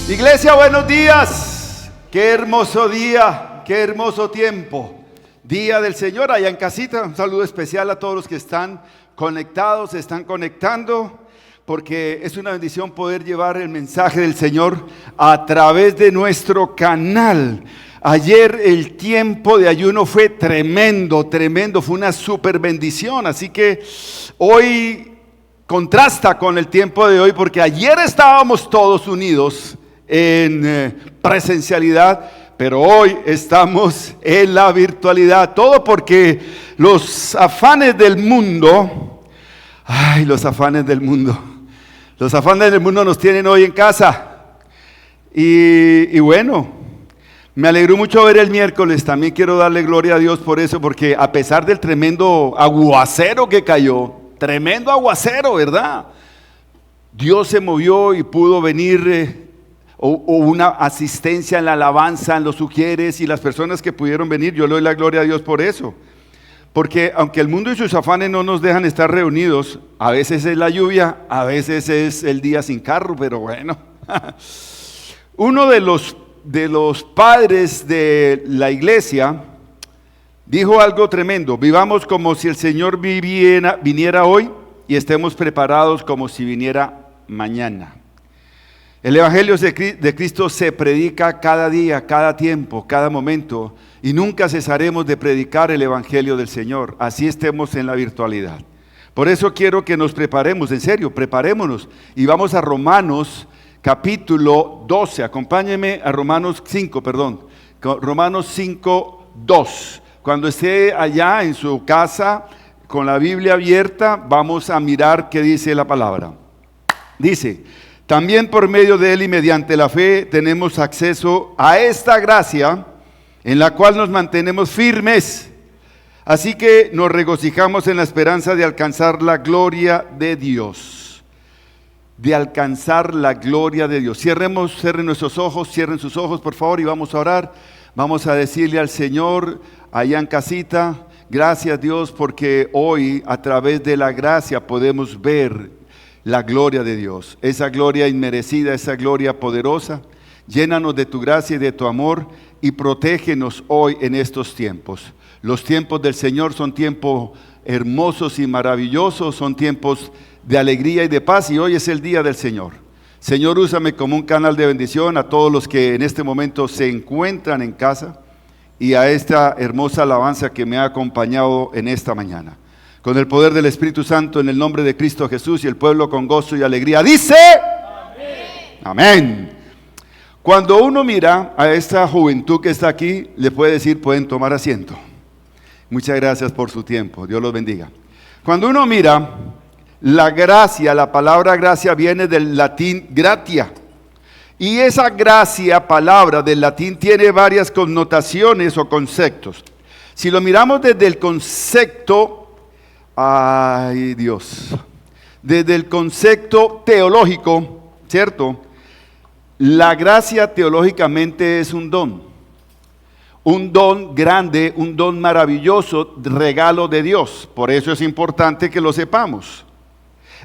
Iglesia, buenos días. Qué hermoso día, qué hermoso tiempo. Día del Señor allá en casita. Un saludo especial a todos los que están conectados, se están conectando, porque es una bendición poder llevar el mensaje del Señor a través de nuestro canal. Ayer el tiempo de ayuno fue tremendo, fue una super bendición, así que hoy contrasta con el tiempo de hoy, porque ayer estábamos todos unidos en presencialidad, pero hoy estamos en la virtualidad, todo porque los afanes del mundo, los afanes del mundo nos tienen hoy en casa, y bueno, me alegró mucho ver el miércoles. También quiero darle gloria a Dios por eso, porque a pesar del tremendo aguacero que cayó, tremendo aguacero, ¿verdad? Dios se movió y pudo venir, hubo una asistencia en la alabanza, en los sugieres y las personas que pudieron venir. Yo le doy la gloria a Dios por eso, porque aunque el mundo y sus afanes no nos dejan estar reunidos, a veces es la lluvia, a veces es el día sin carro, pero bueno. Uno de los padres de la iglesia dijo algo tremendo: vivamos como si el Señor viniera hoy y estemos preparados como si viniera mañana. El Evangelio de Cristo se predica cada día, cada tiempo, cada momento, y nunca cesaremos de predicar el Evangelio del Señor, así estemos en la virtualidad. Por eso quiero que nos preparemos, en serio, preparémonos, y vamos a Romanos capítulo 12, acompáñenme a Romanos 5, Romanos 5, 2. Cuando esté allá en su casa con la Biblia abierta, vamos a mirar qué dice la palabra. Dice: también por medio de Él y mediante la fe tenemos acceso a esta gracia en la cual nos mantenemos firmes. Así que nos regocijamos en la esperanza de alcanzar la gloria de Dios. De alcanzar la gloria de Dios. Cierren nuestros ojos, cierren sus ojos por favor, y vamos a orar. Vamos a decirle al Señor allá en casita: gracias Dios, porque hoy a través de la gracia podemos ver la gloria de Dios, esa gloria inmerecida, esa gloria poderosa. Llénanos de tu gracia y de tu amor, y protégenos hoy en estos tiempos. Los tiempos del Señor son tiempos hermosos y maravillosos, son tiempos de alegría y de paz, y hoy es el día del Señor. Señor, úsame como un canal de bendición a todos los que en este momento se encuentran en casa, y a esta hermosa alabanza que me ha acompañado en esta mañana. Con el poder del Espíritu Santo, en el nombre de Cristo Jesús, y el pueblo con gozo y alegría dice: amén. Amén. Cuando uno mira a esta juventud que está aquí, le puede decir: pueden tomar asiento. Muchas gracias por su tiempo, Dios los bendiga. Cuando uno mira la gracia, la palabra gracia viene del latín gratia, y esa gracia, palabra del latín, tiene varias connotaciones o conceptos. Si lo miramos desde el concepto, desde el concepto teológico, ¿cierto? La gracia teológicamente es un don grande, un don maravilloso, regalo de Dios. Por eso es importante que lo sepamos.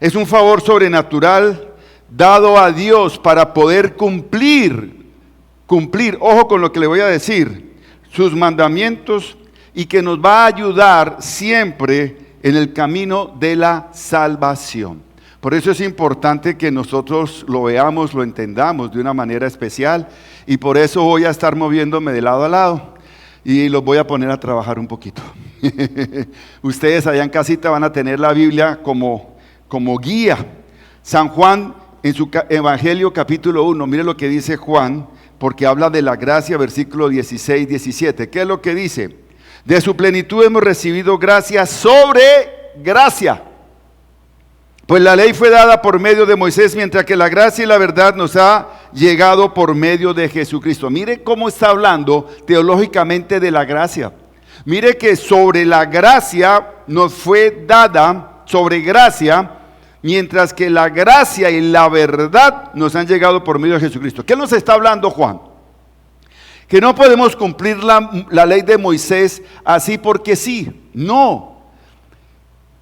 Es un favor sobrenatural dado a Dios para poder cumplir, ojo con lo que le voy a decir, sus mandamientos, y que nos va a ayudar siempre en el camino de la salvación. Por eso es importante que nosotros lo veamos, lo entendamos de una manera especial, y por eso voy a estar moviéndome de lado a lado y los voy a poner a trabajar un poquito. Ustedes allá en casita van a tener la Biblia como guía. San Juan en su Evangelio capítulo 1, mire lo que dice Juan, porque habla de la gracia, versículo 16, 17. ¿Qué es lo que dice? De su plenitud hemos recibido gracia sobre gracia. Pues la ley fue dada por medio de Moisés, mientras que la gracia y la verdad nos ha llegado por medio de Jesucristo. Mire cómo está hablando teológicamente de la gracia. Mire que sobre la gracia nos fue dada, sobre gracia, mientras que la gracia y la verdad nos han llegado por medio de Jesucristo. ¿Qué nos está hablando Juan? Que no podemos cumplir la ley de Moisés así porque sí. No,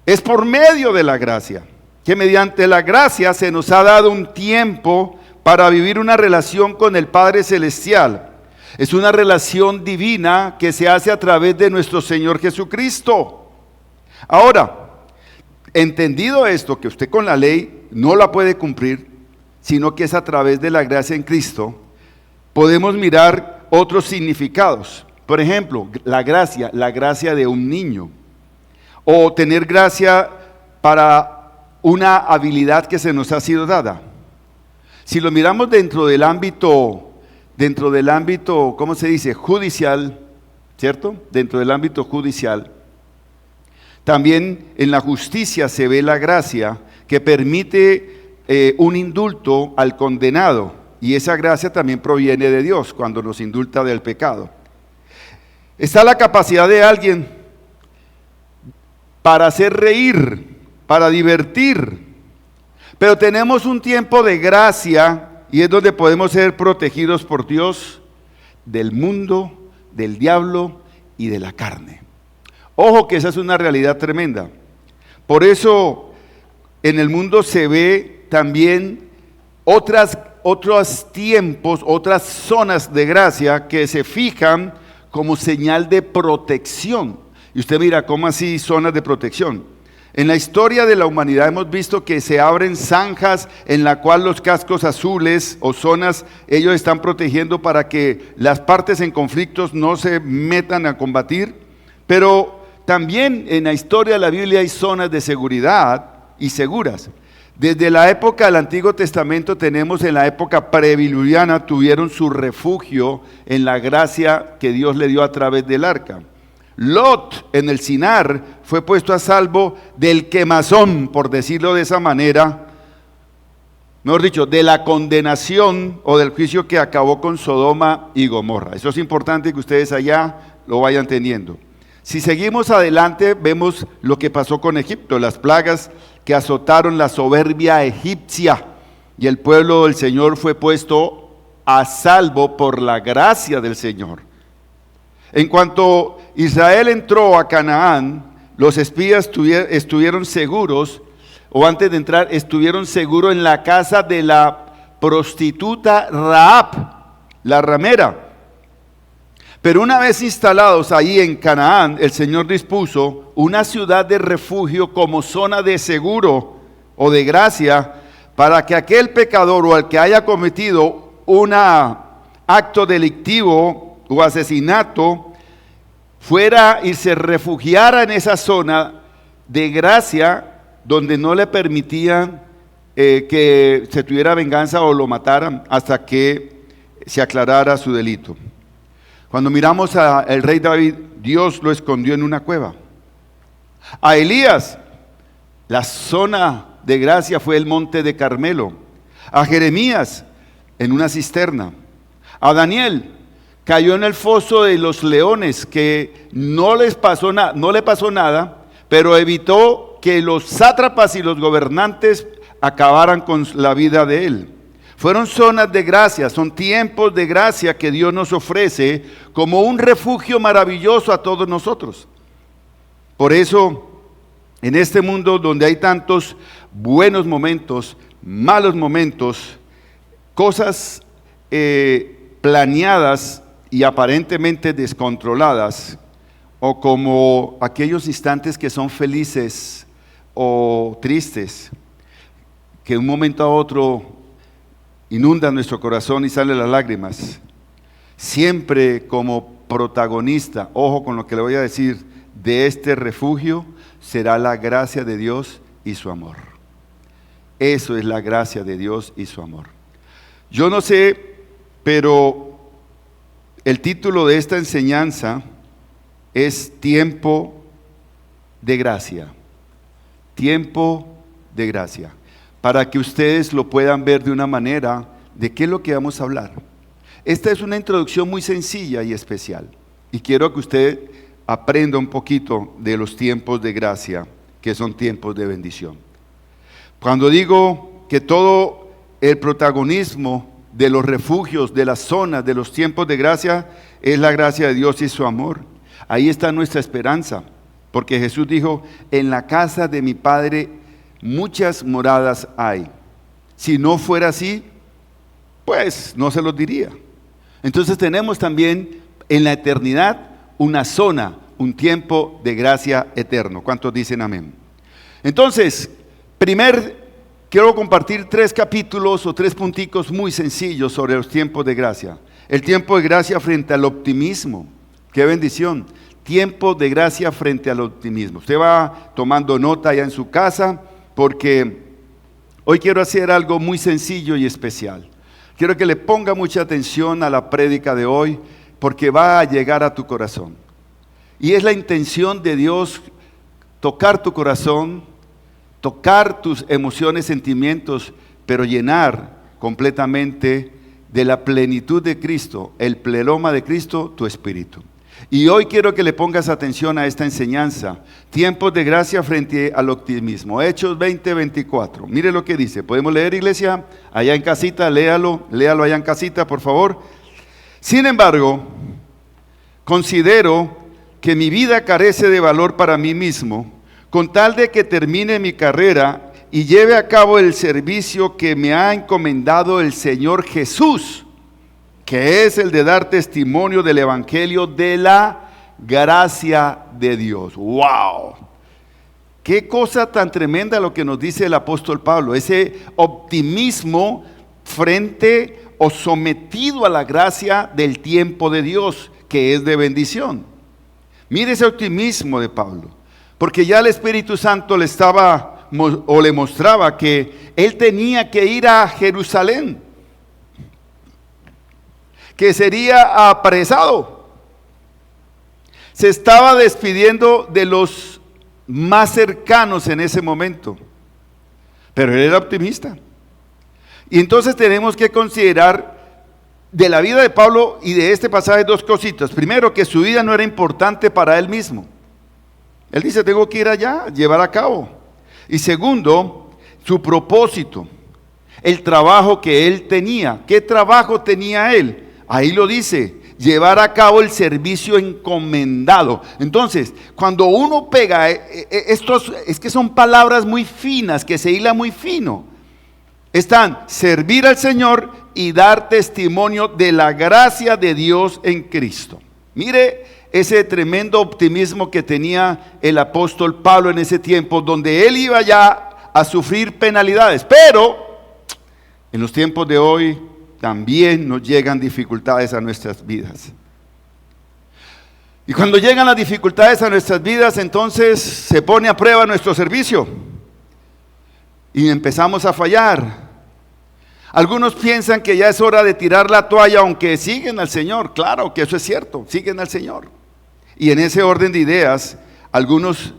es por medio de la gracia, que mediante la gracia se nos ha dado un tiempo para vivir una relación con el Padre Celestial. Es una relación divina que se hace a través de nuestro Señor Jesucristo. Ahora, entendido esto, que usted con la ley no la puede cumplir, sino que es a través de la gracia en Cristo, podemos mirar otros significados. Por ejemplo, la gracia de un niño, o tener gracia para una habilidad que se nos ha sido dada. Si lo miramos dentro del ámbito, ¿cómo se dice? Judicial, ¿cierto? Dentro del ámbito judicial, también en la justicia se ve la gracia que permite un indulto al condenado, y esa gracia también proviene de Dios cuando nos indulta del pecado. Está la capacidad de alguien para hacer reír, para divertir, pero tenemos un tiempo de gracia y es donde podemos ser protegidos por Dios del mundo, del diablo y de la carne. Ojo que esa es una realidad tremenda. Por eso en el mundo se ve también otros tiempos, otras zonas de gracia que se fijan como señal de protección. Y usted mira, ¿cómo así zonas de protección? En la historia de la humanidad hemos visto que se abren zanjas en la cual los cascos azules o zonas, ellos están protegiendo para que las partes en conflictos no se metan a combatir. Pero también en la historia de la Biblia hay zonas de seguridad y seguras. Desde la época del Antiguo Testamento tenemos en la época prediluviana, tuvieron su refugio en la gracia que Dios le dio a través del arca. Lot en el Sinar fue puesto a salvo del quemazón, por decirlo de esa manera, mejor dicho, de la condenación o del juicio que acabó con Sodoma y Gomorra. Eso es importante que ustedes allá lo vayan teniendo. Si seguimos adelante, vemos lo que pasó con Egipto, las plagas que azotaron la soberbia egipcia, y el pueblo del Señor fue puesto a salvo por la gracia del Señor. En cuanto Israel entró a Canaán, los espías estuvieron seguros, o antes de entrar, estuvieron seguros en la casa de la prostituta Rahab, la ramera. Pero una vez instalados ahí en Canaán, el Señor dispuso una ciudad de refugio como zona de seguro o de gracia para que aquel pecador o el que haya cometido un acto delictivo o asesinato fuera y se refugiara en esa zona de gracia donde no le permitían que se tuviera venganza o lo mataran hasta que se aclarara su delito. Cuando miramos al rey David, Dios lo escondió en una cueva. A Elías, la zona de gracia fue el monte de Carmelo. A Jeremías, en una cisterna. A Daniel, cayó en el foso de los leones, que no le pasó nada, pero evitó que los sátrapas y los gobernantes acabaran con la vida de él. Fueron zonas de gracia, son tiempos de gracia que Dios nos ofrece como un refugio maravilloso a todos nosotros. Por eso, en este mundo donde hay tantos buenos momentos, malos momentos, cosas planeadas y aparentemente descontroladas, o como aquellos instantes que son felices o tristes, que de un momento a otro inunda nuestro corazón y salen las lágrimas. Siempre como protagonista, ojo con lo que le voy a decir, de este refugio será la gracia de Dios y su amor. Eso es la gracia de Dios y su amor. Yo no sé, pero el título de esta enseñanza es Tiempo de Gracia. Tiempo de gracia. Para que ustedes lo puedan ver de una manera de qué es lo que vamos a hablar. Esta es una introducción muy sencilla y especial. Y quiero que usted aprenda un poquito de los tiempos de gracia, que son tiempos de bendición. Cuando digo que todo el protagonismo de los refugios, de las zonas, de los tiempos de gracia, es la gracia de Dios y su amor. Ahí está nuestra esperanza, porque Jesús dijo, en la casa de mi Padre muchas moradas hay. Si no fuera así, pues no se los diría. Entonces tenemos también en la eternidad una zona, un tiempo de gracia eterno. ¿Cuántos dicen amén? Entonces, quiero compartir 3 capítulos o 3 punticos muy sencillos sobre los tiempos de gracia. El tiempo de gracia frente al optimismo. ¡Qué bendición! Tiempo de gracia frente al optimismo. Usted va tomando nota allá en su casa, porque hoy quiero hacer algo muy sencillo y especial. Quiero que le ponga mucha atención a la prédica de hoy, porque va a llegar a tu corazón. Y es la intención de Dios tocar tu corazón, tocar tus emociones, sentimientos, pero llenar completamente de la plenitud de Cristo, el pleroma de Cristo, tu espíritu. Y hoy quiero que le pongas atención a esta enseñanza. Tiempos de gracia frente al optimismo. Hechos 20:24. Mire lo que dice. ¿Podemos leer, iglesia? Allá en casita, léalo allá en casita, por favor. Sin embargo, considero que mi vida carece de valor para mí mismo, con tal de que termine mi carrera y lleve a cabo el servicio que me ha encomendado el Señor Jesús, que es el de dar testimonio del evangelio de la gracia de Dios. ¡Wow! Qué cosa tan tremenda lo que nos dice el apóstol Pablo, ese optimismo frente o sometido a la gracia del tiempo de Dios, que es de bendición. Mire ese optimismo de Pablo, porque ya el Espíritu Santo le mostraba que él tenía que ir a Jerusalén, que sería apresado. Se estaba despidiendo de los más cercanos en ese momento, pero él era optimista. Y entonces tenemos que considerar de la vida de Pablo y de este pasaje 2 cositas. Primero, que su vida no era importante para él mismo. Él dice, tengo que ir allá, llevar a cabo. Y segundo, su propósito, el trabajo que él tenía. ¿Qué trabajo tenía él? Ahí lo dice, llevar a cabo el servicio encomendado. Entonces, cuando uno pega, es que son palabras muy finas, que se hila muy fino. Están servir al Señor y dar testimonio de la gracia de Dios en Cristo. Mire ese tremendo optimismo que tenía el apóstol Pablo en ese tiempo, donde él iba ya a sufrir penalidades. Pero en los tiempos de hoy también nos llegan dificultades a nuestras vidas. Y cuando llegan las dificultades a nuestras vidas, entonces se pone a prueba nuestro servicio y empezamos a fallar. Algunos piensan que ya es hora de tirar la toalla, aunque siguen al Señor. Claro que eso es cierto, siguen al Señor. Y en ese orden de ideas, algunos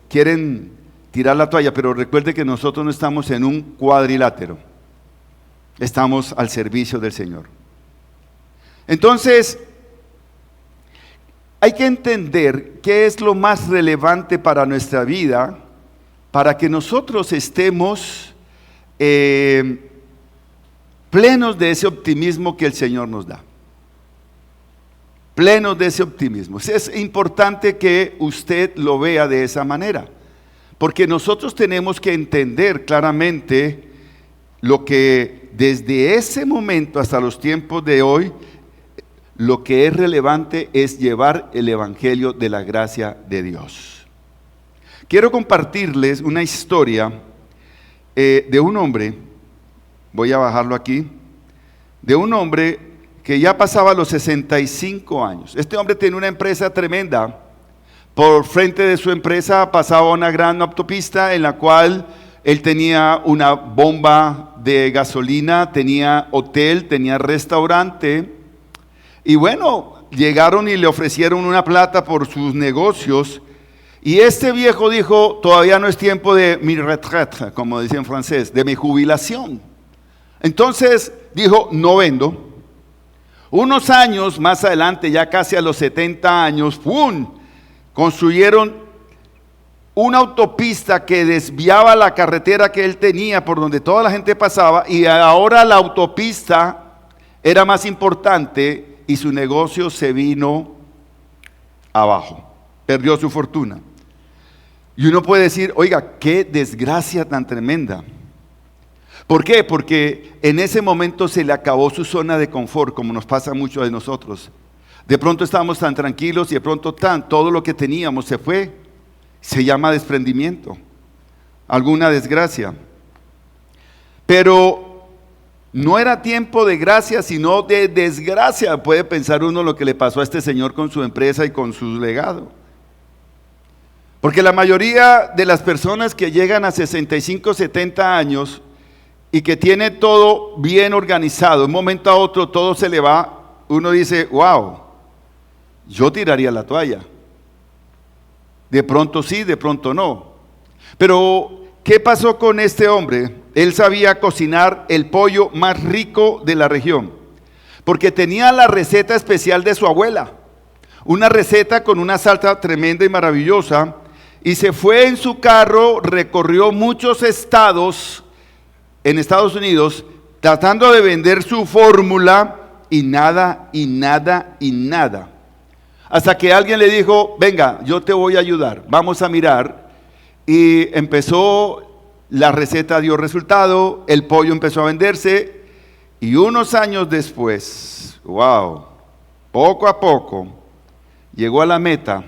quieren tirar la toalla, pero recuerde que nosotros no estamos en un cuadrilátero. Estamos al servicio del Señor. Entonces, hay que entender qué es lo más relevante para nuestra vida, para que nosotros estemos plenos de ese optimismo que el Señor nos da. Plenos de ese optimismo. Es importante que usted lo vea de esa manera, porque nosotros tenemos que entender claramente lo que desde ese momento hasta los tiempos de hoy, lo que es relevante es llevar el evangelio de la gracia de Dios. Quiero compartirles una historia de un hombre, voy a bajarlo aquí, de un hombre que ya pasaba los 65 años. Este hombre tenía una empresa tremenda. Por frente de su empresa pasaba una gran autopista en la cual él tenía una bomba de gasolina, tenía hotel, tenía restaurante. Y bueno, llegaron y le ofrecieron una plata por sus negocios. Y este viejo dijo, todavía no es tiempo de mi retraite, como dice en francés, de mi jubilación. Entonces dijo, no vendo. Unos años más adelante, ya casi a los 70 años, ¡pum!, construyeron una autopista que desviaba la carretera que él tenía, por donde toda la gente pasaba, y ahora la autopista era más importante y su negocio se vino abajo, perdió su fortuna. Y uno puede decir, oiga, qué desgracia tan tremenda. ¿Por qué? Porque en ese momento se le acabó su zona de confort, como nos pasa a muchos de nosotros. De pronto estábamos tan tranquilos y de pronto todo lo que teníamos se fue. Se llama desprendimiento, alguna desgracia. Pero no era tiempo de gracia, sino de desgracia. Puede pensar uno lo que le pasó a este señor con su empresa y con su legado. Porque la mayoría de las personas que llegan a 65, 70 años y que tiene todo bien organizado, de un momento a otro todo se le va, uno dice, wow, yo tiraría la toalla. De pronto sí, de pronto no. Pero, ¿qué pasó con este hombre? Él sabía cocinar el pollo más rico de la región, porque tenía la receta especial de su abuela, una receta con una salsa tremenda y maravillosa, y se fue en su carro, recorrió muchos estados en Estados Unidos, tratando de vender su fórmula, y nada, y nada, y nada. Hasta que alguien le dijo, venga, yo te voy a ayudar, vamos a mirar. Y empezó, la receta dio resultado, el pollo empezó a venderse, y unos años después, wow, poco a poco, llegó a la meta,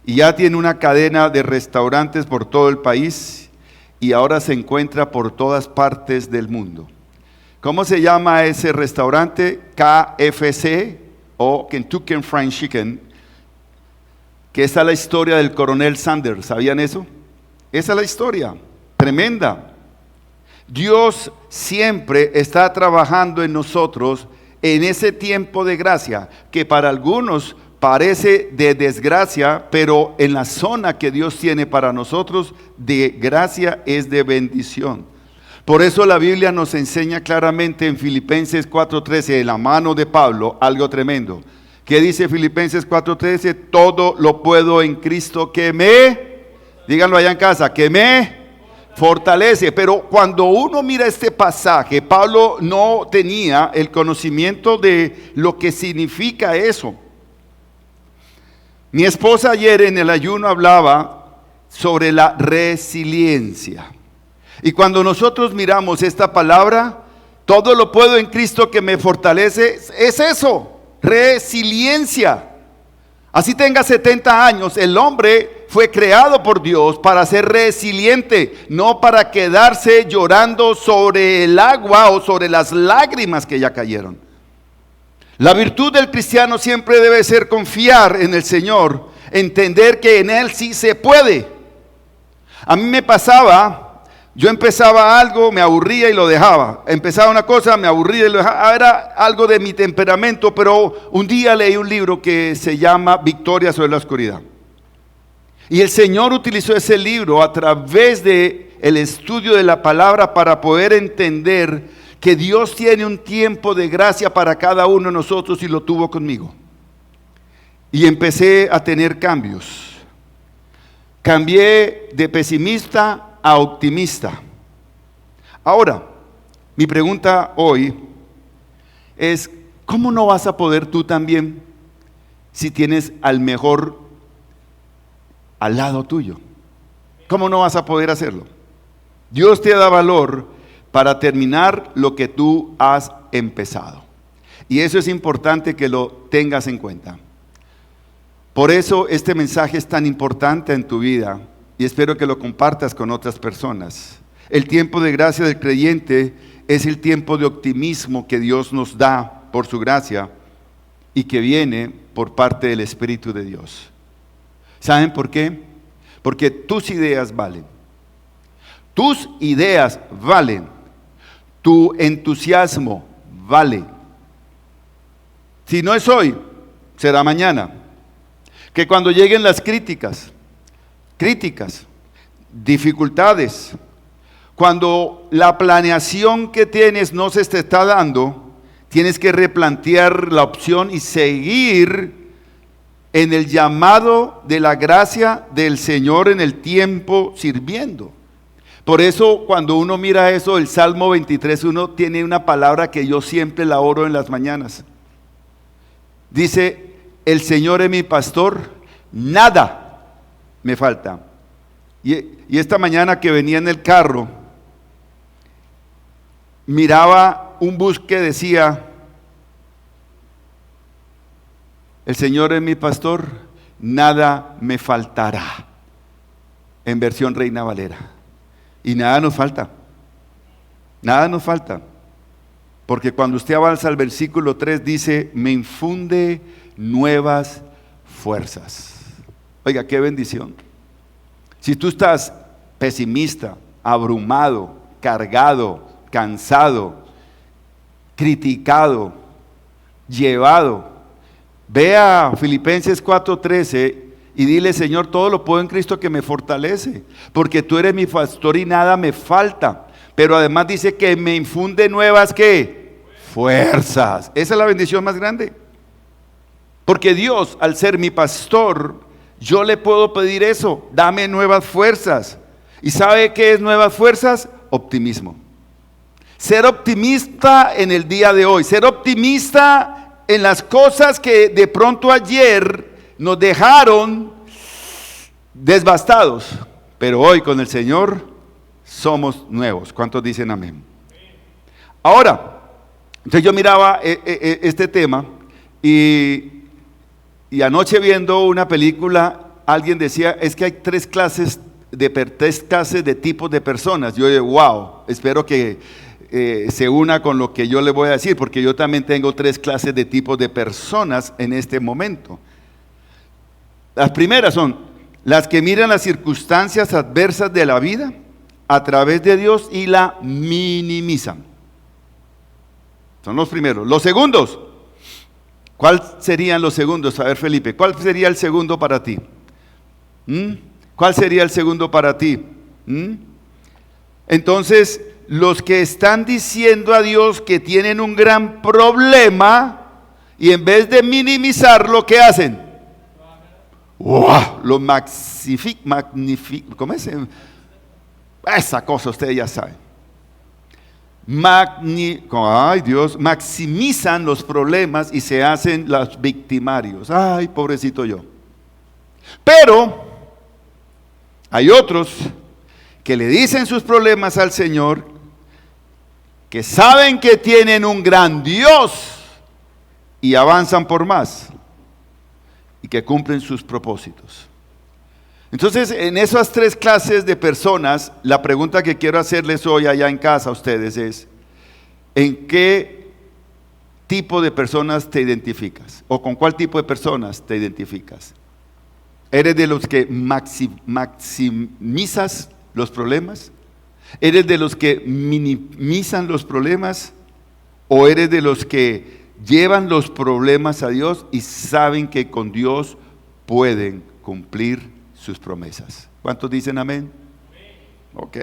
y ya tiene una cadena de restaurantes por todo el país, y ahora se encuentra por todas partes del mundo. ¿Cómo se llama ese restaurante? KFC o Kentucky Fried Chicken, que esa es la historia del coronel Sanders. ¿Sabían eso? Esa es la historia, tremenda. Dios siempre está trabajando en nosotros en ese tiempo de gracia, que para algunos parece de desgracia, pero en la zona que Dios tiene para nosotros de gracia es de bendición. Por eso la Biblia nos enseña claramente en Filipenses 4:13, en la mano de Pablo, algo tremendo. ¿Qué dice Filipenses 4:13? Todo lo puedo en Cristo que díganlo allá en casa, que me fortalece. Pero cuando uno mira este pasaje, Pablo no tenía el conocimiento de lo que significa eso. Mi esposa ayer en el ayuno hablaba sobre la resiliencia. Y cuando nosotros miramos esta palabra, todo lo puedo en Cristo que me fortalece, es eso, resiliencia. Así tenga 70 años, el hombre fue creado por Dios para ser resiliente, no para quedarse llorando sobre el agua o sobre las lágrimas que ya cayeron. La virtud del cristiano siempre debe ser confiar en el Señor, entender que en Él sí se puede. A mí me pasaba, yo empezaba algo, me aburría y lo dejaba. Empezaba una cosa, me aburría y lo dejaba. Era algo de mi temperamento, pero un día leí un libro que se llama Victoria sobre la oscuridad. Y el Señor utilizó ese libro a través de el estudio de la palabra para poder entender que Dios tiene un tiempo de gracia para cada uno de nosotros, y lo tuvo conmigo. Y empecé a tener cambios. Cambié de pesimista a optimista. Ahora, mi pregunta hoy es, ¿cómo no vas a poder tú también si tienes al mejor al lado tuyo? ¿Cómo no vas a poder hacerlo? Dios te da valor para terminar lo que tú has empezado. Y eso es importante que lo tengas en cuenta. Por eso este mensaje es tan importante en tu vida, y espero que lo compartas con otras personas. El tiempo de gracia del creyente es el tiempo de optimismo que Dios nos da por su gracia y que viene por parte del Espíritu de Dios. ¿Saben por qué? Porque tus ideas valen. Tus ideas valen. Tu entusiasmo vale. Si no es hoy, será mañana. Que cuando lleguen las críticas, dificultades, cuando la planeación que tienes no se te está dando, tienes que replantear la opción y seguir en el llamado de la gracia del Señor en el tiempo sirviendo. Por eso cuando uno mira eso, el Salmo 23:1 tiene una palabra que yo siempre la oro en las mañanas. Dice, el Señor es mi pastor, nada me falta. Y esta mañana que venía en el carro, miraba un bus que decía: el Señor es mi pastor, nada me faltará, en versión Reina Valera. Y nada nos falta, porque cuando usted avanza al versículo 3 dice: me infunde nuevas fuerzas. Oiga, qué bendición. Si tú estás pesimista, abrumado, cargado, cansado, criticado, llevado, ve a Filipenses 4:13 y dile: Señor, todo lo puedo en Cristo que me fortalece, porque tú eres mi pastor y nada me falta. Pero además dice que me infunde nuevas, ¿qué? Fuerzas. Esa es la bendición más grande. Porque Dios, al ser mi pastor, yo le puedo pedir eso: dame nuevas fuerzas. ¿Y sabe qué es nuevas fuerzas? Optimismo. Ser optimista en el día de hoy, ser optimista en las cosas que de pronto ayer nos dejaron devastados, pero hoy con el Señor somos nuevos. ¿Cuántos dicen amén? Ahora, entonces yo miraba este tema y anoche viendo una película, alguien decía: es que hay tres clases de tipos de personas. Yo digo: wow, espero que se una con lo que yo le voy a decir, porque yo también tengo tres clases de tipos de personas en este momento. Las primeras son las que miran las circunstancias adversas de la vida a través de Dios y la minimizan. Son los primeros. Los segundos, ¿cuál serían los segundos? A ver, Felipe, ¿cuál sería el segundo para ti? ¿Cuál sería el segundo para ti? Entonces, los que están diciendo a Dios que tienen un gran problema y en vez de minimizarlo, ¿qué hacen? ¡Wow! Lo magnifican. ¿Cómo es? Esa cosa ustedes ya saben. Ay Dios, maximizan los problemas y se hacen los victimarios. Ay, pobrecito yo. Pero hay otros que le dicen sus problemas al Señor, que saben que tienen un gran Dios y avanzan por más y que cumplen sus propósitos. Entonces, en esas tres clases de personas, la pregunta que quiero hacerles hoy allá en casa a ustedes es: ¿en qué tipo de personas te identificas? ¿O con cuál tipo de personas te identificas? ¿Eres de los que maximizas los problemas? ¿Eres de los que minimizan los problemas? ¿O eres de los que llevan los problemas a Dios y saben que con Dios pueden cumplir sus promesas? ¿Cuántos dicen amén? Ok.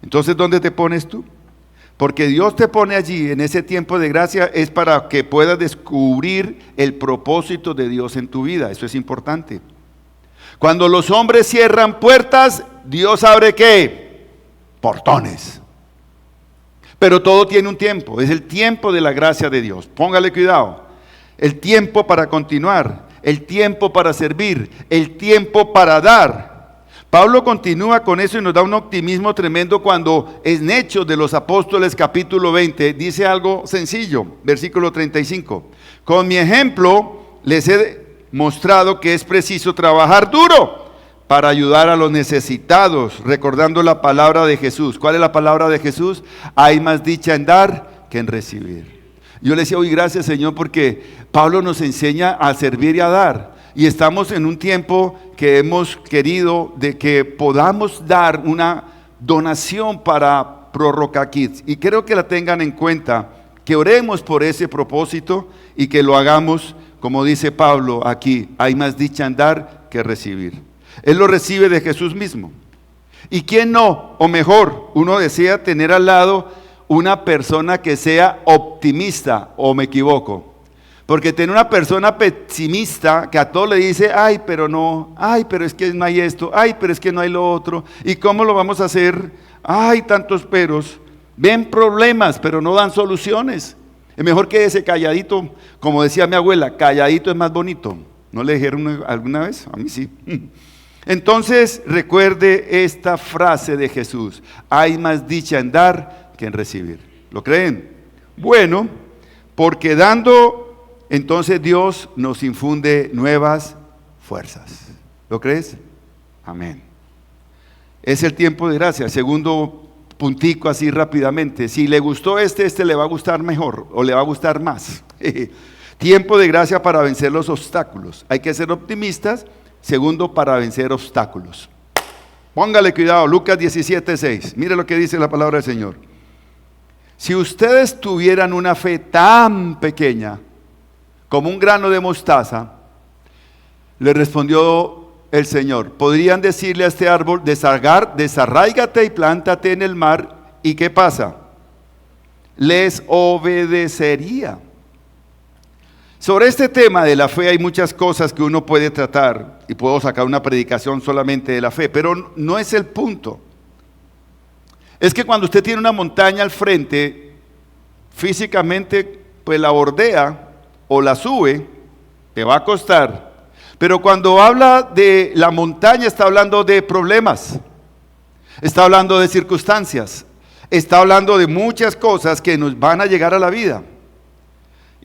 Entonces, ¿dónde te pones tú? Porque Dios te pone allí en ese tiempo de gracia es para que puedas descubrir el propósito de Dios en tu vida. Eso es importante. Cuando los hombres cierran puertas, Dios abre ¿qué? Portones. Pero todo tiene un tiempo. Es el tiempo de la gracia de Dios. Póngale cuidado. El tiempo para continuar, el tiempo para servir, el tiempo para dar. Pablo continúa con eso y nos da un optimismo tremendo cuando en Hechos de los Apóstoles capítulo 20 dice algo sencillo, versículo 35. Con mi ejemplo les he mostrado que es preciso trabajar duro para ayudar a los necesitados, recordando la palabra de Jesús. ¿Cuál es la palabra de Jesús? Hay más dicha en dar que en recibir. Yo le decía: hoy gracias Señor, porque Pablo nos enseña a servir y a dar. Y estamos en un tiempo que hemos querido de que podamos dar una donación para Prorroca Kids. Y creo que la tengan en cuenta, que oremos por ese propósito y que lo hagamos, como dice Pablo aquí: hay más dicha en dar que recibir. Él lo recibe de Jesús mismo. ¿Y quién no? O mejor, uno desea tener al lado una persona que sea optimista, ¿o me equivoco? Porque tener una persona pesimista que a todo le dice: ay, pero no, ay, pero es que no hay esto, ay, pero es que no hay lo otro, ¿y cómo lo vamos a hacer? Ay, tantos peros. Ven problemas, pero no dan soluciones. Es mejor que ese calladito, como decía mi abuela, calladito es más bonito. ¿No le dijeron alguna vez? A mí sí. Entonces, recuerde esta frase de Jesús: hay más dicha en dar que en recibir. ¿Lo creen? Bueno, porque dando, entonces Dios nos infunde nuevas fuerzas. ¿Lo crees? Amén. Es el tiempo de gracia. Segundo puntico así rápidamente. Si le gustó este le va a gustar mejor o le va a gustar más. Tiempo de gracia para vencer los obstáculos. Hay que ser optimistas. Segundo, para vencer obstáculos. Póngale cuidado, Lucas 17:6. Mire lo que dice la palabra del Señor. Si ustedes tuvieran una fe tan pequeña como un grano de mostaza, le respondió el Señor, podrían decirle a este árbol, desarráigate y plántate en el mar, ¿y qué pasa? Les obedecería. Sobre este tema de la fe hay muchas cosas que uno puede tratar y puedo sacar una predicación solamente de la fe, pero no es el punto. Es que cuando usted tiene una montaña al frente, físicamente pues la bordea o la sube, te va a costar. Pero cuando habla de la montaña está hablando de problemas, está hablando de circunstancias, está hablando de muchas cosas que nos van a llegar a la vida.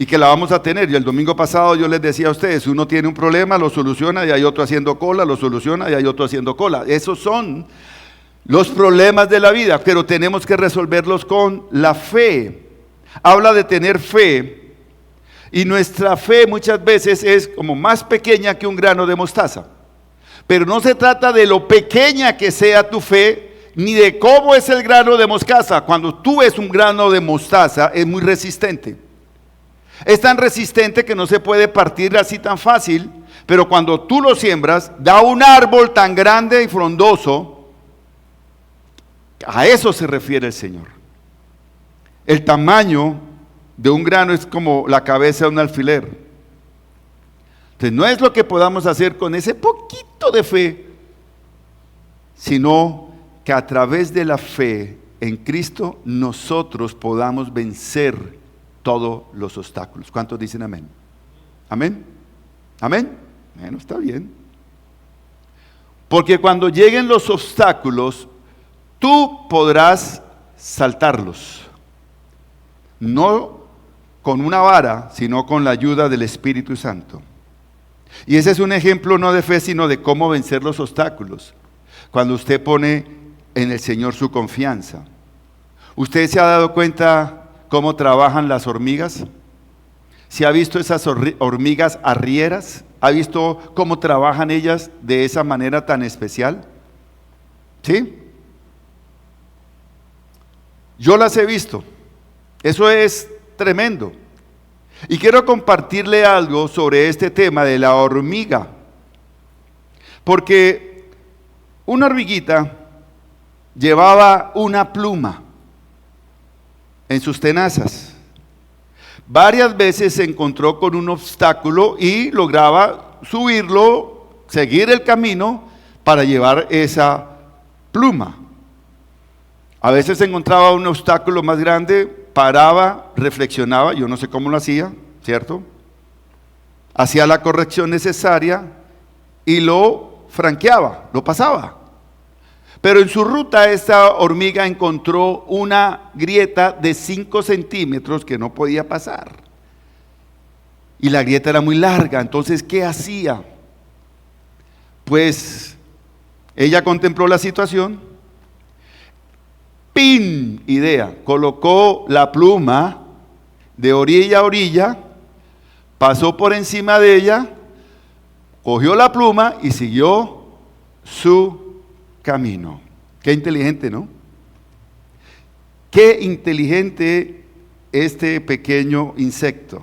Y que la vamos a tener. Y el domingo pasado yo les decía a ustedes, uno tiene un problema, lo soluciona y hay otro haciendo cola, lo soluciona y hay otro haciendo cola. Esos son los problemas de la vida, pero tenemos que resolverlos con la fe. Habla de tener fe y nuestra fe muchas veces es como más pequeña que un grano de mostaza. Pero no se trata de lo pequeña que sea tu fe, ni de cómo es el grano de mostaza. Cuando tú ves un grano de mostaza es muy resistente. Es tan resistente que no se puede partir así tan fácil, pero cuando tú lo siembras, da un árbol tan grande y frondoso. A eso se refiere el Señor. El tamaño de un grano es como la cabeza de un alfiler. Entonces no es lo que podamos hacer con ese poquito de fe, sino que a través de la fe en Cristo nosotros podamos vencer todos los obstáculos. ¿Cuántos dicen amén? ¿Amén? ¿Amén? Bueno, está bien. Porque cuando lleguen los obstáculos, tú podrás saltarlos. No con una vara, sino con la ayuda del Espíritu Santo. Y ese es un ejemplo no de fe, sino de cómo vencer los obstáculos. Cuando usted pone en el Señor su confianza. ¿Usted se ha dado cuenta cómo trabajan las hormigas? ¿Se ha visto esas hormigas arrieras? ¿Ha visto cómo trabajan ellas de esa manera tan especial? ¿Sí? Yo las he visto. Eso es tremendo. Y quiero compartirle algo sobre este tema de la hormiga. Porque una hormiguita llevaba una pluma en sus tenazas. Varias veces se encontró con un obstáculo y lograba subirlo, seguir el camino para llevar esa pluma. A veces se encontraba un obstáculo más grande, paraba, reflexionaba, yo no sé cómo lo hacía, ¿cierto? Hacía la corrección necesaria y lo franqueaba, lo pasaba. Pero en su ruta esta hormiga encontró una grieta de 5 centímetros que no podía pasar. Y la grieta era muy larga, entonces ¿qué hacía? Pues ella contempló la situación. ¡Pin! Idea, colocó la pluma de orilla a orilla, pasó por encima de ella, cogió la pluma y siguió su camino. Qué inteligente, ¿no? Qué inteligente este pequeño insecto.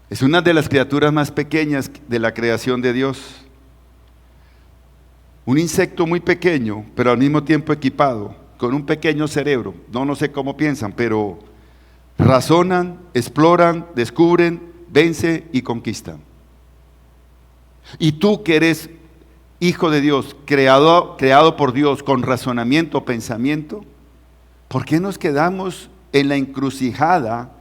Es una de las criaturas más pequeñas de la creación de Dios. Un insecto muy pequeño, pero al mismo tiempo equipado, con un pequeño cerebro. No sé cómo piensan, pero razonan, exploran, descubren, vencen y conquistan. Y tú que eres hijo de Dios, creado por Dios con razonamiento, pensamiento, ¿por qué nos quedamos en la encrucijada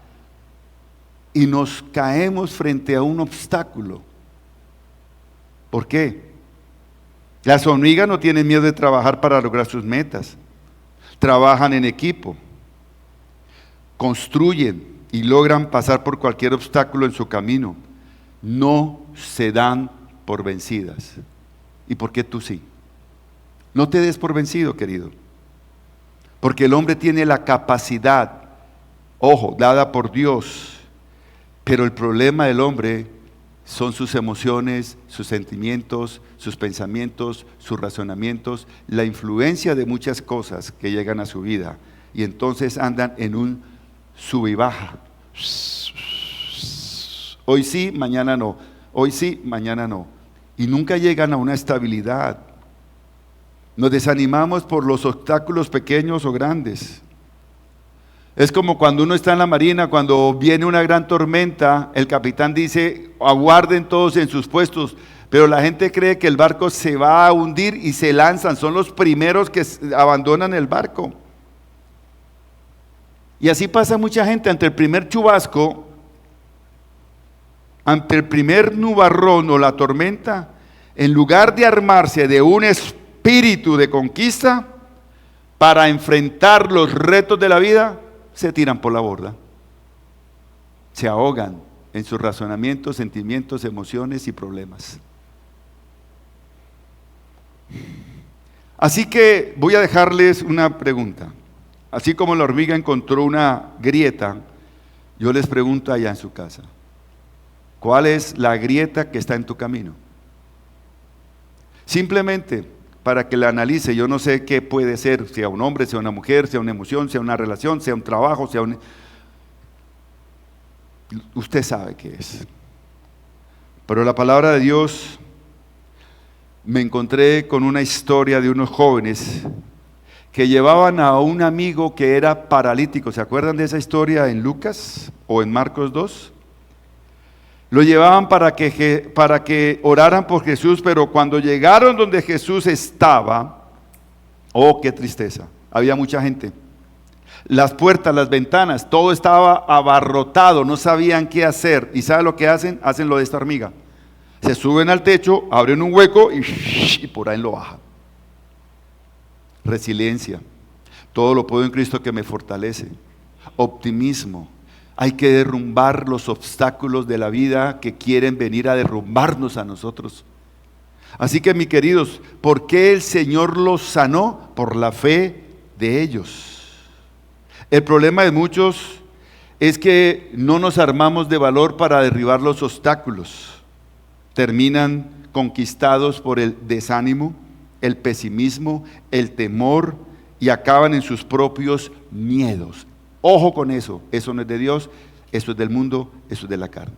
y nos caemos frente a un obstáculo? ¿Por qué? Las hormigas no tienen miedo de trabajar para lograr sus metas. Trabajan en equipo. construyen y logran pasar por cualquier obstáculo en su camino, no se dan por vencidas. ¿Y por qué tú sí? No te des por vencido, querido. Porque el hombre tiene la capacidad, ojo, dada por Dios, pero el problema del hombre son sus emociones, sus sentimientos, sus pensamientos, sus razonamientos, la influencia de muchas cosas que llegan a su vida, y entonces andan en un sub y baja. Hoy sí, mañana no. Hoy sí, mañana no. Y nunca llegan a una estabilidad. Nos desanimamos por los obstáculos pequeños o grandes. Es como cuando uno está en la marina, cuando viene una gran tormenta, el capitán dice, aguarden todos en sus puestos, pero la gente cree que el barco se va a hundir y se lanzan, son los primeros que abandonan el barco. Y así pasa mucha gente ante el primer chubasco, ante el primer nubarrón o la tormenta, en lugar de armarse de un espíritu de conquista para enfrentar los retos de la vida, se tiran por la borda, se ahogan en sus razonamientos, sentimientos, emociones y problemas. Así que voy a dejarles una pregunta. Así como la hormiga encontró una grieta, yo les pregunto allá en su casa, ¿cuál es la grieta que está en tu camino? Simplemente para que la analice. Yo no sé qué puede ser, sea un hombre, sea una mujer, sea una emoción, sea una relación, sea un trabajo, sea un... Usted sabe qué es. Pero la palabra de Dios, me encontré con una historia de unos jóvenes que llevaban a un amigo que era paralítico. ¿Se acuerdan de esa historia en Lucas o en Marcos 2? Lo llevaban para que oraran por Jesús, pero cuando llegaron donde Jesús estaba, oh, qué tristeza, había mucha gente. Las puertas, las ventanas, todo estaba abarrotado, no sabían qué hacer. ¿Y sabe lo que hacen? Hacen lo de esta hormiga. Se suben al techo, abren un hueco y por ahí lo bajan. Resiliencia. Todo lo puedo en Cristo que me fortalece. Optimismo. Hay que derrumbar los obstáculos de la vida que quieren venir a derrumbarnos a nosotros. Así que, mis queridos, ¿por qué el Señor los sanó? Por la fe de ellos. El problema de muchos es que no nos armamos de valor para derribar los obstáculos. Terminan conquistados por el desánimo, el pesimismo, el temor y acaban en sus propios miedos. Ojo con eso, eso no es de Dios, eso es del mundo, eso es de la carne.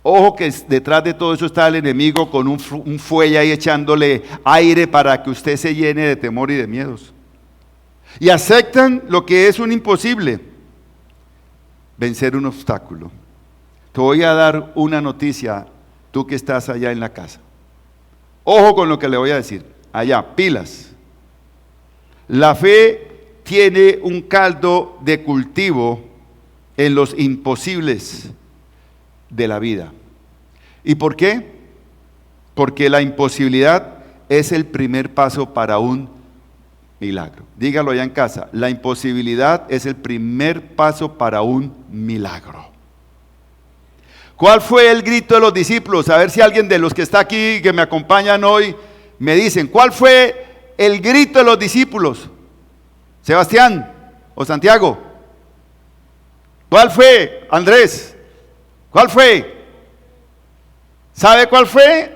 Ojo que detrás de todo eso está el enemigo con un fuelle ahí echándole aire para que usted se llene de temor y de miedos. Y aceptan lo que es un imposible, vencer un obstáculo. Te voy a dar una noticia, tú que estás allá en la casa. Ojo con lo que le voy a decir, allá, pilas. La fe tiene un caldo de cultivo en los imposibles de la vida. ¿Y por qué? Porque la imposibilidad es el primer paso para un milagro. Dígalo allá en casa, la imposibilidad es el primer paso para un milagro. ¿Cuál fue el grito de los discípulos? A ver si alguien de los que está aquí, que me acompañan hoy, me dicen, ¿cuál fue el grito de los discípulos? Sebastián o Santiago. ¿Cuál fue? Andrés. ¿Cuál fue? ¿Sabe cuál fue?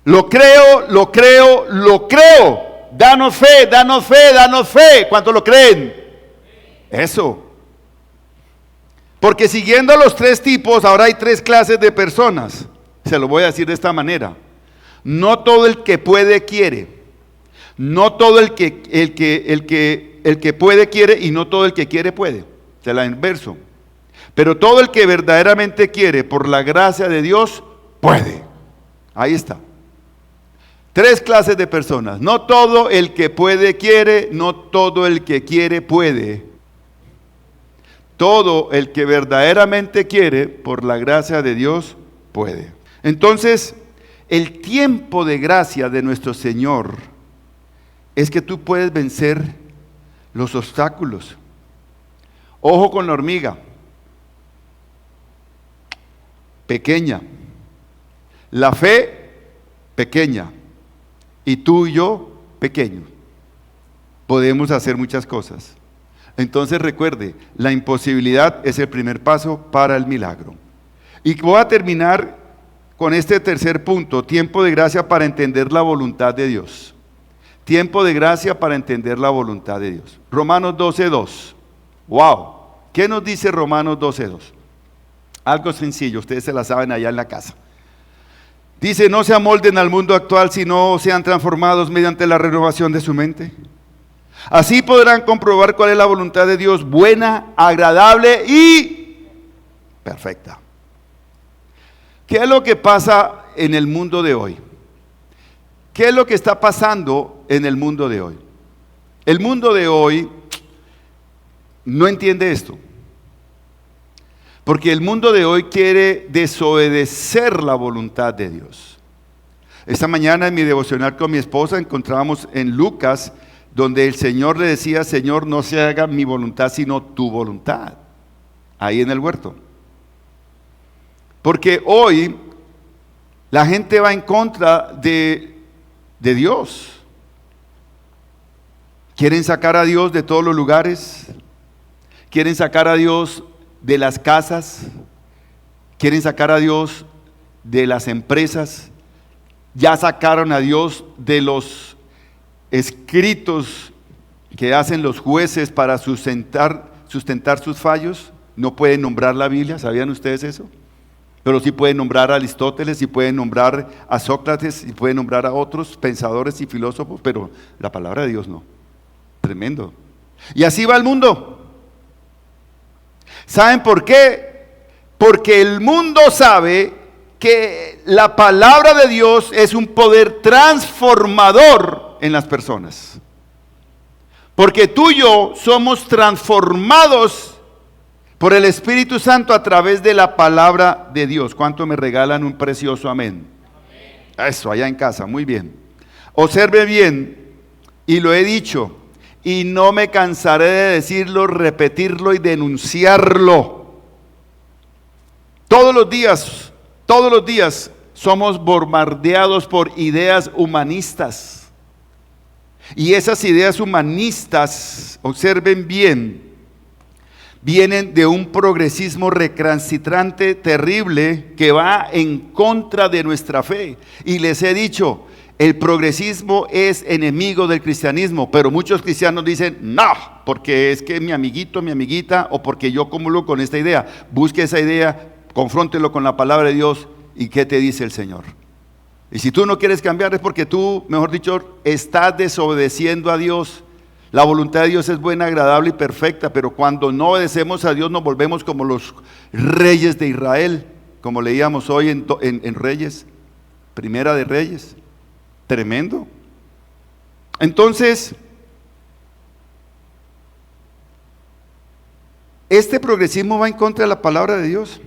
Lo creo, lo creo, lo creo. Danos fe, danos fe, danos fe. ¿Cuántos lo creen? Eso. Porque siguiendo los tres tipos, ahora hay tres clases de personas. Se lo voy a decir de esta manera. No todo el que puede quiere. No todo el que puede quiere y no todo el que quiere puede. Se la inverso. Pero todo el que verdaderamente quiere por la gracia de Dios puede. Ahí está. Tres clases de personas. No todo el que puede quiere, no todo el que quiere puede. Todo el que verdaderamente quiere por la gracia de Dios puede. Entonces, el tiempo de gracia de nuestro Señor es que tú puedes vencer los obstáculos. Ojo con la hormiga. Pequeña. La fe, pequeña. Y tú y yo, pequeño. Podemos hacer muchas cosas. Entonces recuerde, la imposibilidad es el primer paso para el milagro. Y voy a terminar con este tercer punto, tiempo de gracia para entender la voluntad de Dios. Tiempo de gracia para entender la voluntad de Dios. Romanos 12:2. ¡Wow! ¿Qué nos dice Romanos 12:2? Algo sencillo, ustedes se la saben allá en la casa. Dice, no se amolden al mundo actual, sino sean transformados mediante la renovación de su mente. Así podrán comprobar cuál es la voluntad de Dios, buena, agradable y perfecta. ¿Qué es lo que pasa en el mundo de hoy? ¿Qué es lo que está pasando en el mundo de hoy? El mundo de hoy no entiende esto. Porque el mundo de hoy quiere desobedecer la voluntad de Dios. Esta mañana en mi devocional con mi esposa encontrábamos en Lucas, donde el Señor le decía, Señor, no se haga mi voluntad, sino tu voluntad. Ahí en el huerto. Porque hoy la gente va en contra de Dios. Quieren sacar a Dios de todos los lugares. Quieren sacar a Dios de las casas. Quieren sacar a Dios de las empresas. Ya sacaron a Dios de los escritos que hacen los jueces para sustentar sus fallos. No pueden nombrar la Biblia, ¿sabían ustedes eso? Pero sí pueden nombrar a Aristóteles, sí pueden nombrar a Sócrates, sí pueden nombrar a otros pensadores y filósofos, pero la palabra de Dios no. Tremendo. Y así va el mundo. ¿Saben por qué? Porque el mundo sabe que la palabra de Dios es un poder transformador en las personas. Porque tú y yo somos transformados por el Espíritu Santo a través de la palabra de Dios. ¿Cuánto me regalan un precioso amén? Eso, allá en casa, muy bien. Observe bien, y lo he dicho, y no me cansaré de decirlo, repetirlo y denunciarlo. Todos los días somos bombardeados por ideas humanistas. Y esas ideas humanistas, observen bien, vienen de un progresismo recalcitrante terrible que va en contra de nuestra fe. Y les he dicho, el progresismo es enemigo del cristianismo, pero muchos cristianos dicen, no, porque es que mi amiguito, mi amiguita, o porque yo comulgo con esta idea. Busque esa idea, confróntelo con la palabra de Dios, y ¿qué te dice el Señor? Y si tú no quieres cambiar es porque tú, mejor dicho, estás desobedeciendo a Dios. La voluntad de Dios es buena, agradable y perfecta, pero cuando no obedecemos a Dios nos volvemos como los reyes de Israel, como leíamos hoy en Reyes, Primera de Reyes. Tremendo. Entonces, este progresismo va en contra de la palabra de Dios.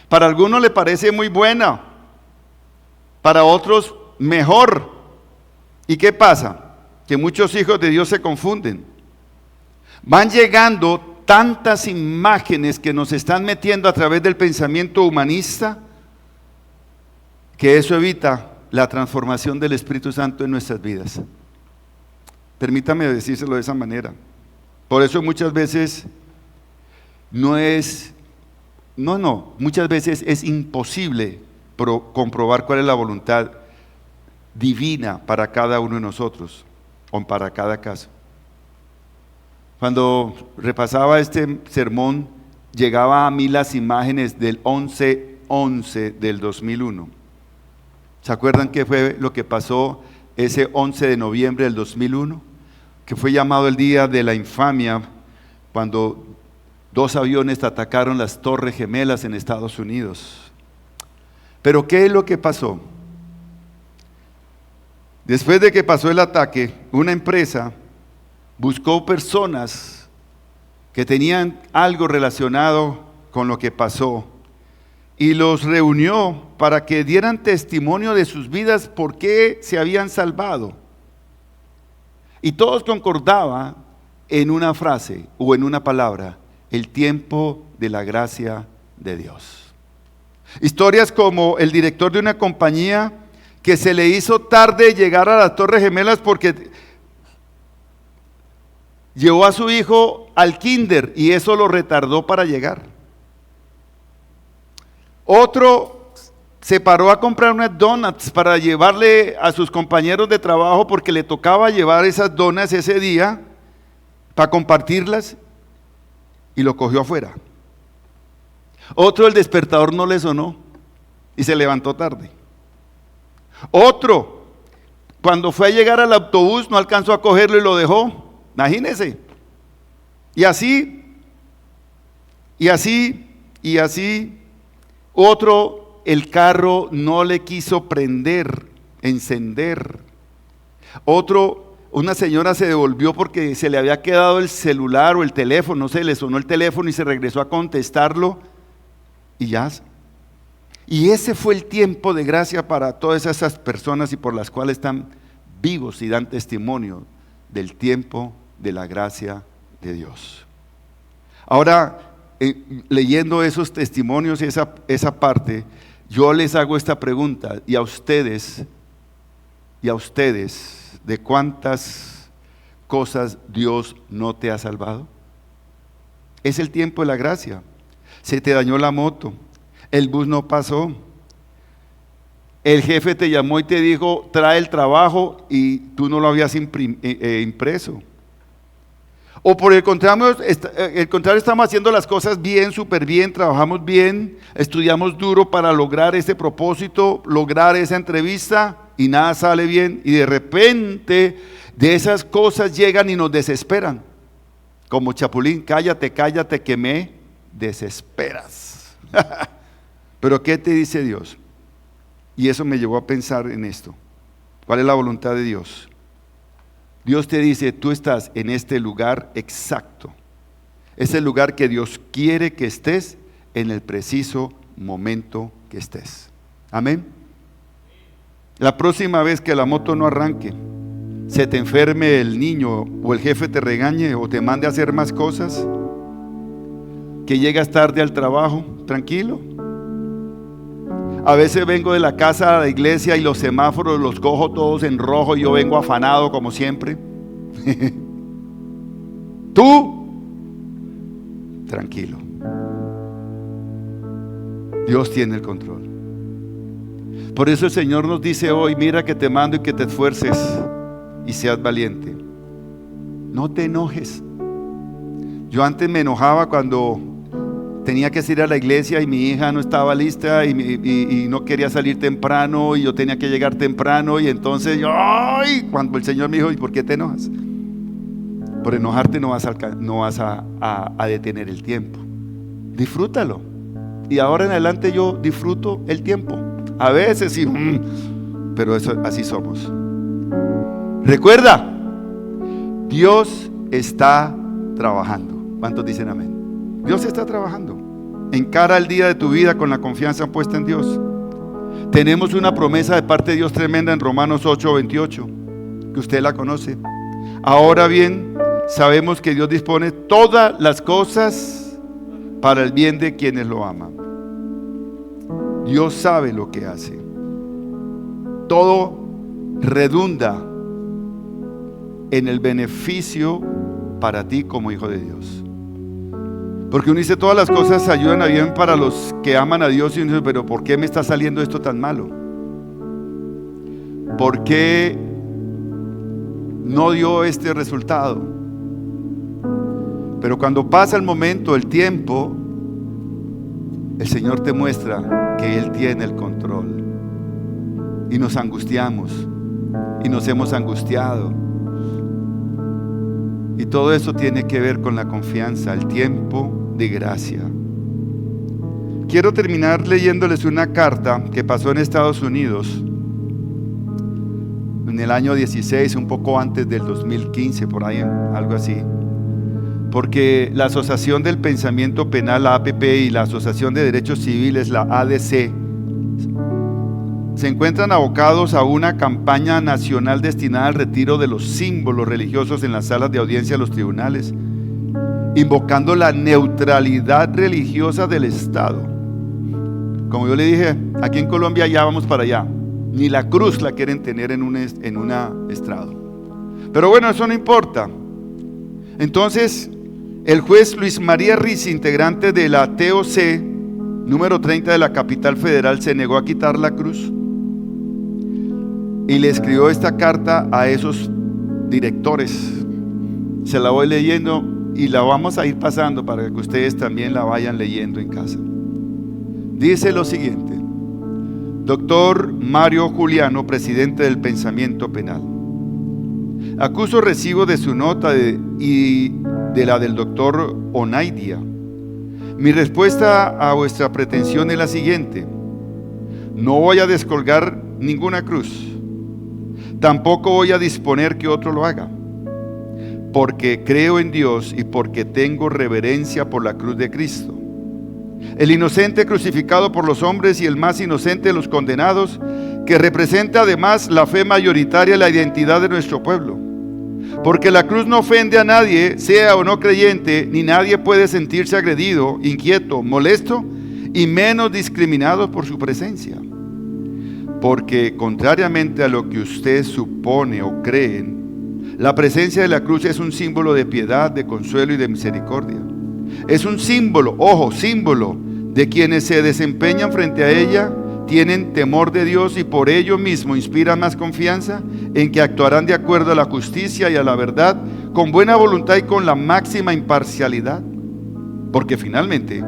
Para algunos le parece muy buena, para otros mejor. ¿Y qué pasa? Que muchos hijos de Dios se confunden. Van llegando tantas imágenes que nos están metiendo a través del pensamiento humanista, que eso evita la transformación del Espíritu Santo en nuestras vidas. Permítame decírselo de esa manera. Por eso muchas veces muchas veces es imposible comprobar cuál es la voluntad divina para cada uno de nosotros, o para cada caso. Cuando repasaba este sermón, llegaba a mí las imágenes del 11/11 del 2001. ¿Se acuerdan qué fue lo que pasó ese 11 de noviembre del 2001? Que fue llamado el día de la infamia, cuando 2 aviones atacaron las Torres Gemelas en Estados Unidos. Pero ¿qué es lo que pasó? Después de que pasó el ataque, una empresa buscó personas que tenían algo relacionado con lo que pasó y los reunió para que dieran testimonio de sus vidas, por qué se habían salvado. Y todos concordaban en una frase o en una palabra: el tiempo de la gracia de Dios. Historias como el director de una compañía que se le hizo tarde llegar a las Torres Gemelas porque llevó a su hijo al kinder y eso lo retardó para llegar. Otro se paró a comprar unas donuts para llevarle a sus compañeros de trabajo porque le tocaba llevar esas donuts ese día para compartirlas y lo cogió afuera. Otro, el despertador no le sonó y se levantó tarde. Otro, cuando fue a llegar al autobús no alcanzó a cogerlo y lo dejó. Imagínense. Y así. Otro, el carro no le quiso encender. Otro, una señora se devolvió porque se le había quedado el celular o el teléfono, no sé, le sonó el teléfono y se regresó a contestarlo y ya. Y ese fue el tiempo de gracia para todas esas personas y por las cuales están vivos y dan testimonio del tiempo de la gracia de Dios. Ahora, leyendo esos testimonios y esa parte, yo les hago esta pregunta: ¿y a ustedes, de cuántas cosas Dios no te ha salvado? Es el tiempo de la gracia. Se te dañó la moto, el bus no pasó, el jefe te llamó y te dijo trae el trabajo y tú no lo habías impreso. O por el contrario, estamos haciendo las cosas bien, súper bien, trabajamos bien, estudiamos duro para lograr ese propósito, lograr esa entrevista y nada sale bien. Y de repente de esas cosas llegan y nos desesperan. Como Chapulín, cállate que me desesperas. Pero ¿qué te dice Dios? Y eso me llevó a pensar en esto. ¿Cuál es la voluntad de Dios? Dios te dice: tú estás en este lugar exacto. Es el lugar que Dios quiere que estés en el preciso momento que estés. Amén. La próxima vez que la moto no arranque, se te enferme el niño o el jefe te regañe o te mande a hacer más cosas, que llegas tarde al trabajo, tranquilo. A veces vengo de la casa a la iglesia y los semáforos los cojo todos en rojo y yo vengo afanado como siempre. Tú, tranquilo. Dios tiene el control. Por eso el Señor nos dice hoy: mira que te mando y que te esfuerces y seas valiente. No te enojes. Yo antes me enojaba cuando tenía que ir a la iglesia y mi hija no estaba lista y no quería salir temprano y yo tenía que llegar temprano, y entonces yo, ¡ay! Cuando el Señor me dijo: ¿y por qué te enojas? Por enojarte no vas a detener el tiempo. Disfrútalo. Y ahora en adelante yo disfruto el tiempo. A veces sí, pero eso, así somos. Recuerda, Dios está trabajando. ¿Cuántos dicen amén? Dios está trabajando. Encara el día de tu vida con la confianza puesta en Dios. Tenemos una promesa de parte de Dios tremenda en Romanos 8:28, que usted la conoce. Ahora bien, sabemos que Dios dispone todas las cosas para el bien de quienes lo aman. Dios sabe lo que hace. Todo redunda en el beneficio para ti como hijo de Dios. Porque uno dice: todas las cosas ayudan a bien para los que aman a Dios, y uno dice: pero ¿por qué me está saliendo esto tan malo? ¿Por qué no dio este resultado? Pero cuando pasa el momento, el tiempo, el Señor te muestra que Él tiene el control. Y nos angustiamos, y nos hemos angustiado. Y todo eso tiene que ver con la confianza, el tiempo de gracia. Quiero terminar leyéndoles una carta que pasó en Estados Unidos en el año 16, un poco antes del 2015, por ahí, algo así. Porque la Asociación del Pensamiento Penal, la APP, y la Asociación de Derechos Civiles, la ADC, se encuentran abocados a una campaña nacional destinada al retiro de los símbolos religiosos en las salas de audiencia de los tribunales, invocando la neutralidad religiosa del Estado. Como yo le dije, aquí en Colombia ya vamos para allá. Ni la cruz la quieren tener en un estrado. Pero bueno, eso no importa. Entonces, el juez Luis María Rizzi, integrante de la TOC número 30 de la capital federal, se negó a quitar la cruz y le escribió esta carta a esos directores. Se la voy leyendo y la vamos a ir pasando para que ustedes también la vayan leyendo en casa. Dice lo siguiente: Doctor Mario Juliano, presidente del Pensamiento Penal, acuso recibo de su nota y de la del doctor Onaidia. Mi respuesta a vuestra pretensión es la siguiente: no voy a descolgar ninguna cruz, tampoco voy a disponer que otro lo haga, porque creo en Dios y porque tengo reverencia por la cruz de Cristo, el inocente crucificado por los hombres y el más inocente de los condenados, que representa además la fe mayoritaria y la identidad de nuestro pueblo. Porque la cruz no ofende a nadie, sea o no creyente, ni nadie puede sentirse agredido, inquieto, molesto y menos discriminado por su presencia. Porque contrariamente a lo que usted supone o creen, la presencia de la cruz es un símbolo de piedad, de consuelo y de misericordia. Es un símbolo, ojo, símbolo de quienes se desempeñan frente a ella, tienen temor de Dios y por ello mismo inspiran más confianza en que actuarán de acuerdo a la justicia y a la verdad, con buena voluntad y con la máxima imparcialidad. Porque finalmente,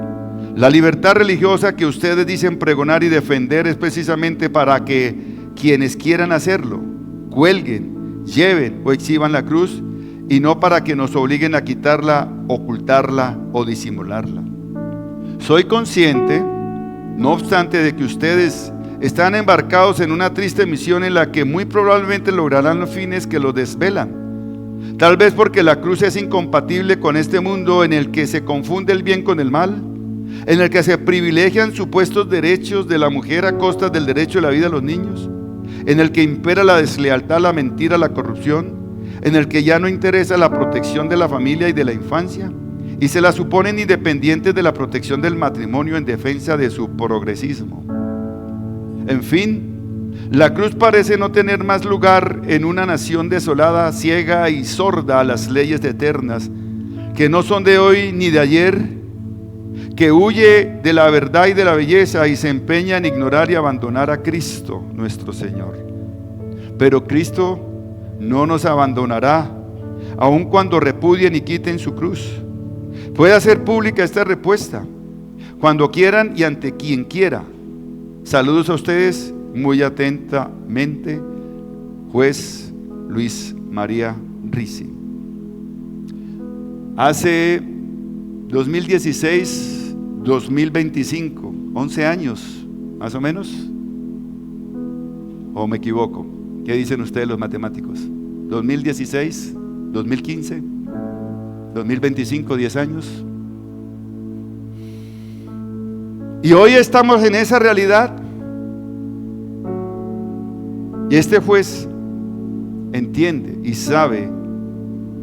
la libertad religiosa que ustedes dicen pregonar y defender es precisamente para que quienes quieran hacerlo, cuelguen, lleven o exhiban la cruz, y no para que nos obliguen a quitarla, ocultarla o disimularla. Soy consciente, no obstante, de que ustedes están embarcados en una triste misión en la que muy probablemente lograrán los fines que los desvelan. Tal vez porque la cruz es incompatible con este mundo en el que se confunde el bien con el mal, en el que se privilegian supuestos derechos de la mujer a costa del derecho de la vida de los niños, en el que impera la deslealtad, la mentira, la corrupción, en el que ya no interesa la protección de la familia y de la infancia, y se la suponen independientes de la protección del matrimonio en defensa de su progresismo. En fin, la cruz parece no tener más lugar en una nación desolada, ciega y sorda a las leyes eternas, que no son de hoy ni de ayer, que huye de la verdad y de la belleza y se empeña en ignorar y abandonar a Cristo nuestro Señor. Pero Cristo no nos abandonará, aun cuando repudien y quiten su cruz. Puede hacer pública esta respuesta cuando quieran y ante quien quiera. Saludos a ustedes, muy atentamente, juez Luis María Rizzi. Hace 2016, 2025, 11 años, más o menos, ¿o me equivoco? ¿Qué dicen ustedes los matemáticos? 2016, 2015, 2025, 10 años. Y hoy estamos en esa realidad. Y este juez entiende y sabe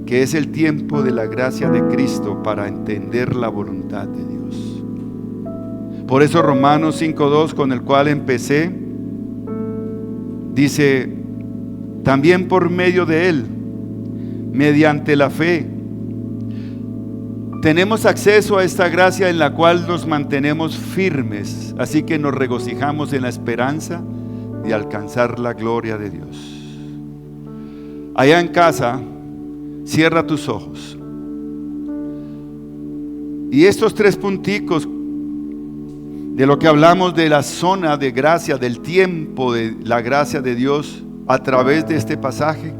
que es el tiempo de la gracia de Cristo para entender la voluntad de Dios. Por eso Romanos 5:2, con el cual empecé, dice: también por medio de Él, mediante la fe, tenemos acceso a esta gracia en la cual nos mantenemos firmes, así que nos regocijamos en la esperanza de alcanzar la gloria de Dios. Allá en casa, cierra tus ojos. Y estos 3 punticos de lo que hablamos de la zona de gracia, del tiempo de la gracia de Dios a través de este pasaje.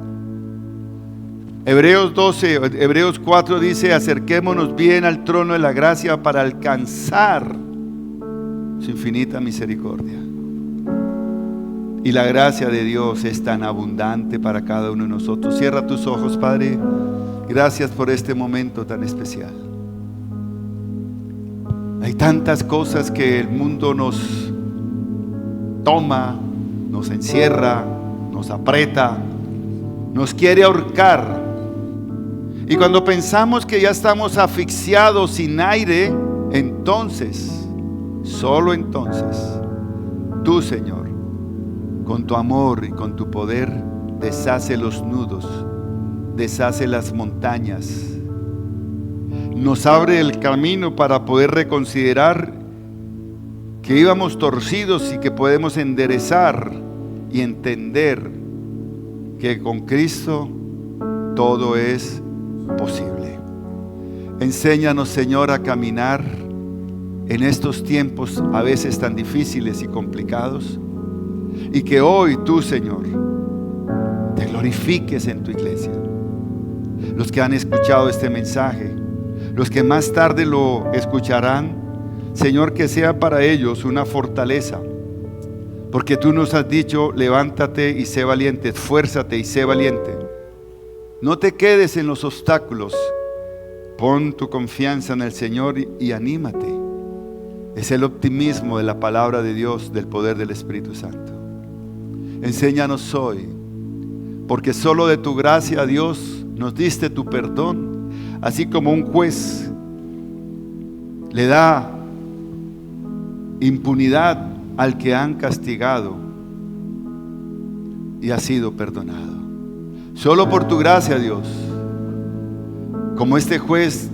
Hebreos 4 dice: acerquémonos bien al trono de la gracia para alcanzar su infinita misericordia. Y la gracia de Dios es tan abundante para cada uno de nosotros. Cierra tus ojos, Padre. Gracias por este momento tan especial. Hay tantas cosas que el mundo nos toma nos encierra, nos aprieta, nos quiere ahorcar. Y cuando pensamos que ya estamos asfixiados sin aire, entonces, solo entonces, tú, Señor, con tu amor y con tu poder, deshace los nudos, deshace las montañas, nos abre el camino para poder reconsiderar que íbamos torcidos y que podemos enderezar y entender que con Cristo todo es posible. Enséñanos, Señor, a caminar en estos tiempos a veces tan difíciles y complicados, y que hoy tú, Señor, te glorifiques en tu iglesia. Los que han escuchado este mensaje, los que más tarde lo escucharán, Señor, que sea para ellos una fortaleza, porque tú nos has dicho: levántate y sé valiente, esfuérzate y sé valiente. No te quedes en los obstáculos, pon tu confianza en el Señor y anímate. Es el optimismo de la palabra de Dios, del poder del Espíritu Santo. Enséñanos hoy, porque solo de tu gracia, Dios, nos diste tu perdón, así como un juez le da impunidad al que han castigado y ha sido perdonado. Solo por tu gracia, Dios, como este juez,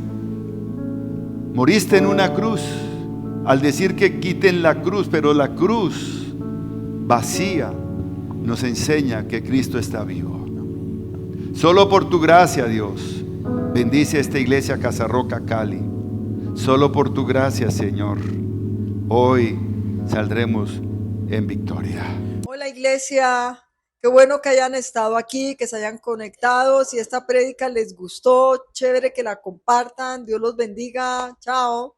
moriste en una cruz al decir que quiten la cruz, pero la cruz vacía nos enseña que Cristo está vivo. Solo por tu gracia, Dios, bendice a esta iglesia Casa Roca Cali. Solo por tu gracia, Señor, hoy saldremos en victoria. Hola, iglesia, qué bueno que hayan estado aquí, que se hayan conectado. Si esta prédica les gustó, chévere que la compartan. Dios los bendiga. Chao.